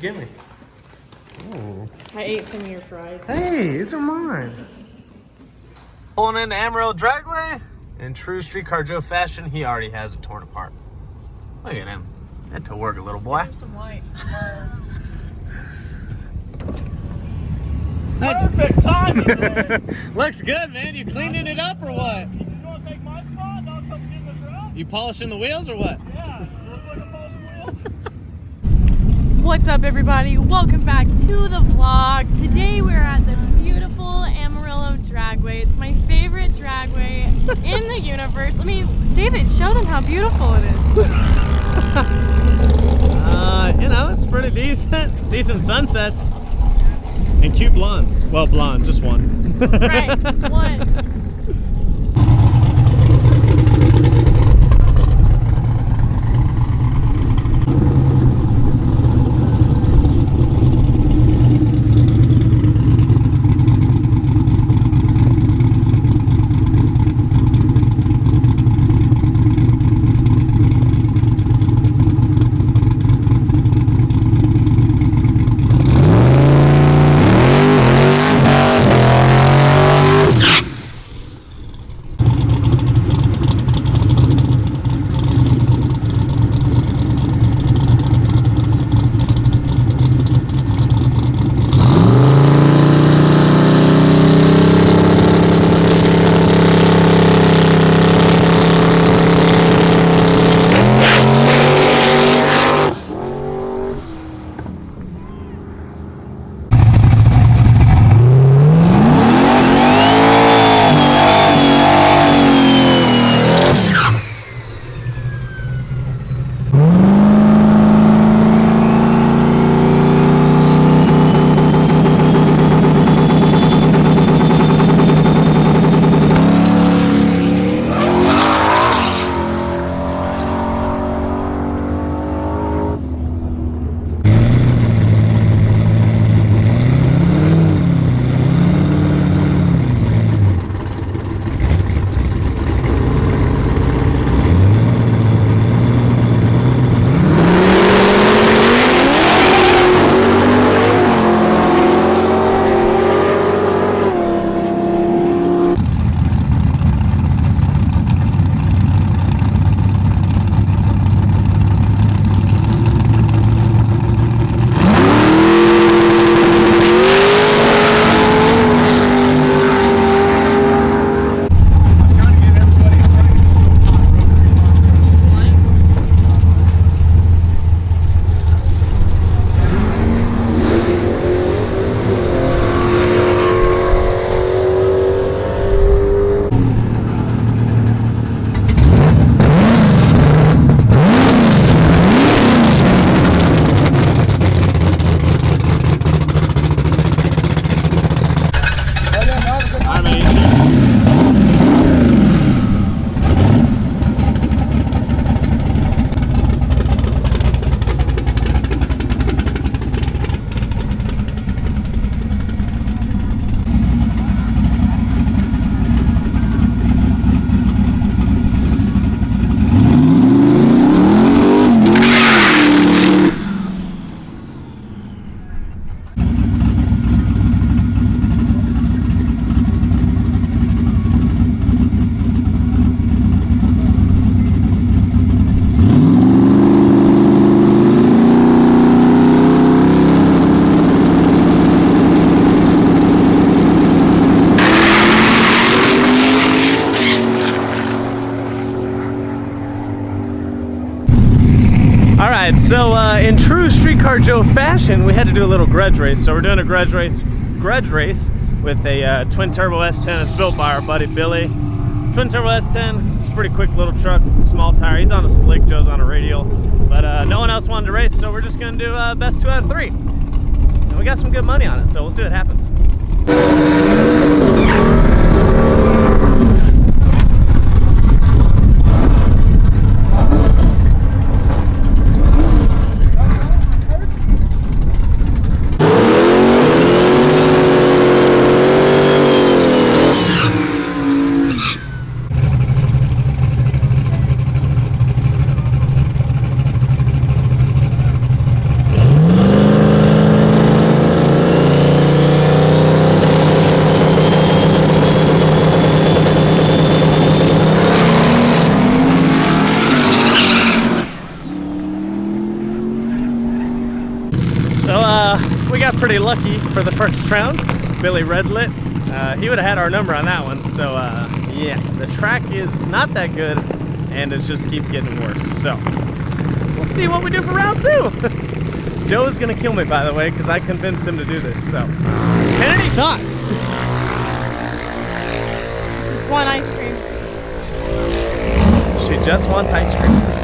give me? Ooh. I ate some of your fries. Hey, these are mine. Pulling into Amarillo Dragway. In true streetcar Joe fashion, he already has it torn apart. Look at him. Had to work a little boy. Give him some light. Perfect timing. Looks good, man. You cleaning it up or what? You want to take my spot and I'll come get in the truck? You polishing the wheels or what? Yeah. Look like a polishing wheels. What's up, everybody? Welcome back to the vlog. Today we're at the beautiful Amarillo Dragway. It's my favorite dragway in the universe. I mean, David, show them how beautiful it is. You know, it's pretty decent. Decent sunsets. And cute blondes. Well, blonde, just one. That's right, just one. So in true Streetcar Joe fashion, we had to do a little grudge race. So we're doing a grudge race with a twin turbo S10. It's built by our buddy Billy. Twin turbo S10. It's a pretty quick little truck, small tire. He's on a slick, Joe's on a radial. But no one else wanted to race, so we're just gonna do best 2 out of 3. And we got some good money on it, so we'll see what happens. pretty lucky for the first round. Billy Redlit, he would have had our number on that one. So yeah, the track is not that good, and it's just keep getting worse. So we'll see what we do for round 2. Joe is gonna kill me, by the way, because I convinced him to do this. So, Kennedy, thoughts? Just want ice cream. She just wants ice cream.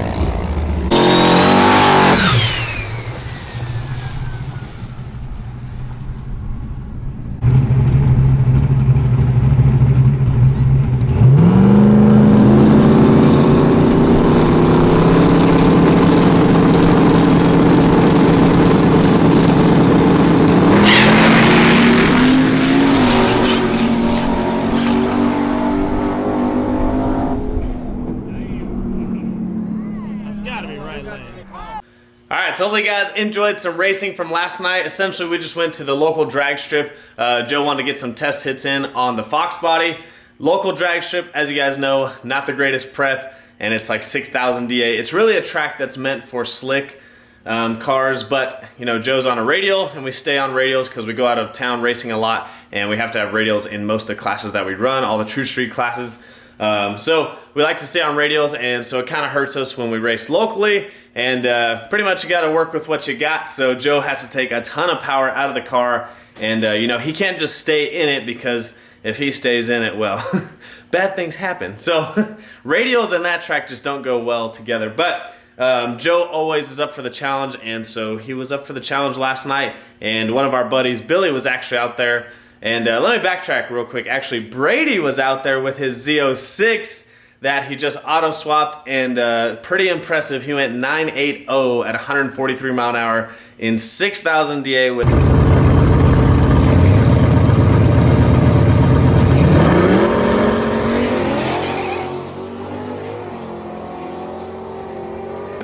Alright, so hopefully you guys enjoyed some racing from last night. Essentially, we just went to the local drag strip. Joe wanted to get some test hits in on the Fox body. Local drag strip, as you guys know, not the greatest prep, and it's like 6,000 DA. It's really a track that's meant for slick cars, but you know, Joe's on a radial, and we stay on radials because we go out of town racing a lot, and we have to have radials in most of the classes that we run, all the true street classes. So we like to stay on radials, and so it kind of hurts us when we race locally, and pretty much you got to work with what you got. So Joe has to take a ton of power out of the car, and you know, he can't just stay in it, because if he stays in it, well, bad things happen. So radials and that track just don't go well together. But Joe always is up for the challenge, and so he was up for the challenge last night, and one of our buddies, Billy, was actually out there. And let me backtrack real quick. Actually, Brady was out there with his Z06 that he just auto swapped, and pretty impressive. He went 980 at 143 mile an hour in 6,000 DA with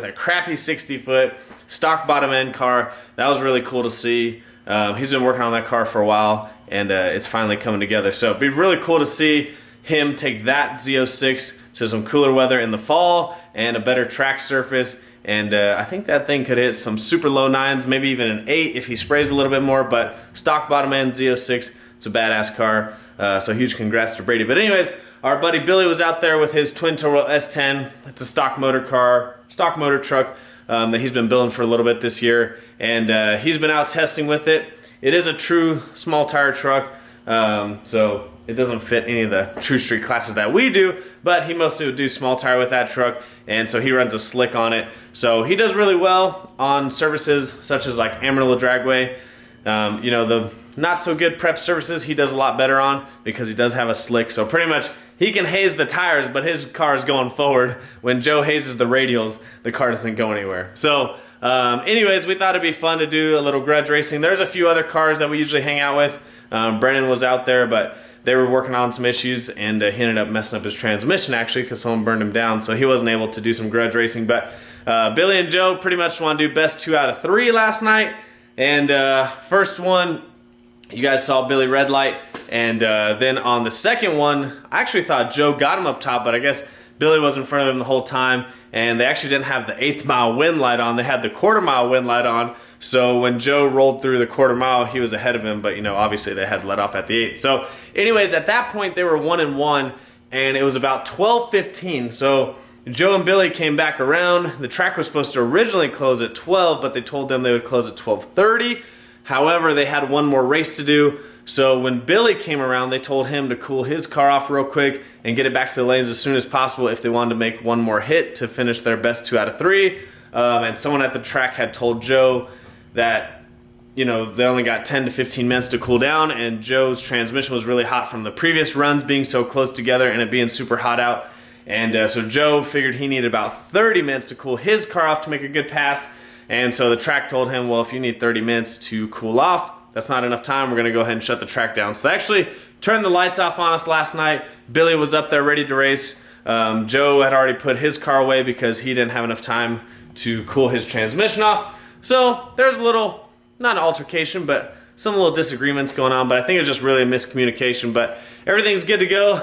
a crappy 60-foot stock bottom end car. That was really cool to see. He's been working on that car for a while, and it's finally coming together. So it'd be really cool to see him take that Z06 to some cooler weather in the fall and a better track surface. And I think that thing could hit some super low 9s, maybe even an 8 if he sprays a little bit more. But stock bottom end Z06, it's a badass car. So huge congrats to Brady. But anyways, our buddy Billy was out there with his twin turbo S10. It's a stock motor car, stock motor truck that he's been building for a little bit this year. And he's been out testing with it. It is a true small tire truck, so it doesn't fit any of the true street classes that we do, but he mostly would do small tire with that truck, and so he runs a slick on it. So he does really well on services such as like Amarillo Dragway. You know, the not so good prep services he does a lot better on, because he does have a slick. So pretty much he can haze the tires, but his car is going forward. When Joe hazes the radials, the car doesn't go anywhere. So anyways, we thought it'd be fun to do a little grudge racing. There's a few other cars that we usually hang out with. Brennan was out there, but they were working on some issues, and he ended up messing up his transmission actually, because someone burned him down, so he wasn't able to do some grudge racing. But Billy and Joe pretty much want to do best 2 out of 3 last night. And first one, you guys saw Billy red light, and then on the second one, I actually thought Joe got him up top, but I guess Billy was in front of him the whole time, and they actually didn't have the 1/8 mile wind light on. They had the 1/4 mile wind light on. So when Joe rolled through the 1/4 mile, he was ahead of him, but you know, obviously they had let off at the 8th. So anyways, at that point they were 1-1, and it was about 12:15. So Joe and Billy came back around. The track was supposed to originally close at 12, but they told them they would close at 12:30. However, they had one more race to do. So when Billy came around, they told him to cool his car off real quick and get it back to the lanes as soon as possible if they wanted to make one more hit to finish their best 2 out of 3. And someone at the track had told Joe that, you know, they only got 10 to 15 minutes to cool down, and Joe's transmission was really hot from the previous runs being so close together and it being super hot out. And so Joe figured he needed about 30 minutes to cool his car off to make a good pass. And so the track told him, well, if you need 30 minutes to cool off, that's not enough time. We're going to go ahead and shut the track down. So they actually turned the lights off on us last night. Billy was up there ready to race. Joe had already put his car away because he didn't have enough time to cool his transmission off. So there's a little, not an altercation, but some little disagreements going on. But I think it was just really a miscommunication. But everything's good to go.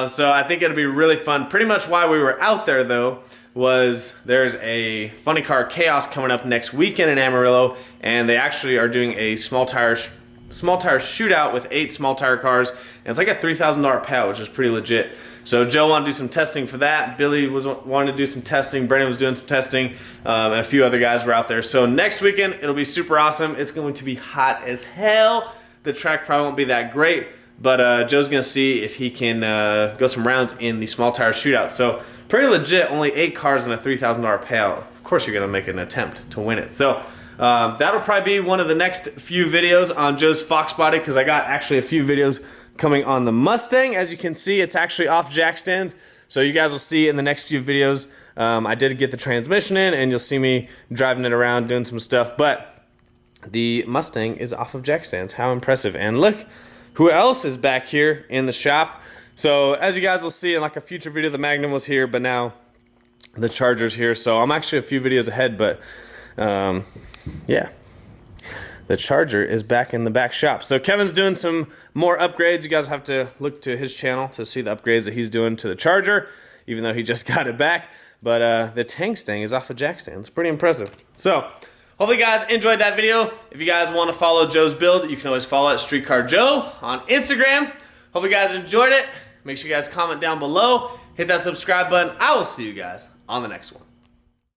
So I think it'll be really fun. Pretty much why we were out there, though, was there's a Funny Car Chaos coming up next weekend in Amarillo, and they actually are doing a small tire shootout with 8 small tire cars, and it's like a $3,000 payout, which is pretty legit. So Joe wanted to do some testing for that. Billy wanted to do some testing. Brendan was doing some testing, and a few other guys were out there. So next weekend it'll be super awesome. It's going to be hot as hell. The track probably won't be that great, but Joe's gonna see if he can go some rounds in the small tire shootout. So pretty legit, only 8 cars and a $3,000 payout. Of course you're gonna make an attempt to win it. So that'll probably be one of the next few videos on Joe's Fox body, because I got actually a few videos coming on the Mustang. As you can see, it's actually off jack stands. So you guys will see in the next few videos, I did get the transmission in, and you'll see me driving it around doing some stuff, but the Mustang is off of jack stands. How impressive. And look who else is back here in the shop. So as you guys will see in like a future video, the Magnum was here, but now the Charger's here. So I'm actually a few videos ahead, but yeah, the Charger is back in the back shop. So Kevin's doing some more upgrades. You guys have to look to his channel to see the upgrades that he's doing to the Charger, even though he just got it back. But the tank stang is off of jack stands. Pretty impressive. So hopefully you guys enjoyed that video. If you guys want to follow Joe's build, you can always follow at Streetcar Joe on Instagram. Hopefully you guys enjoyed it. Make sure you guys comment down below. Hit that subscribe button. I will see you guys on the next one.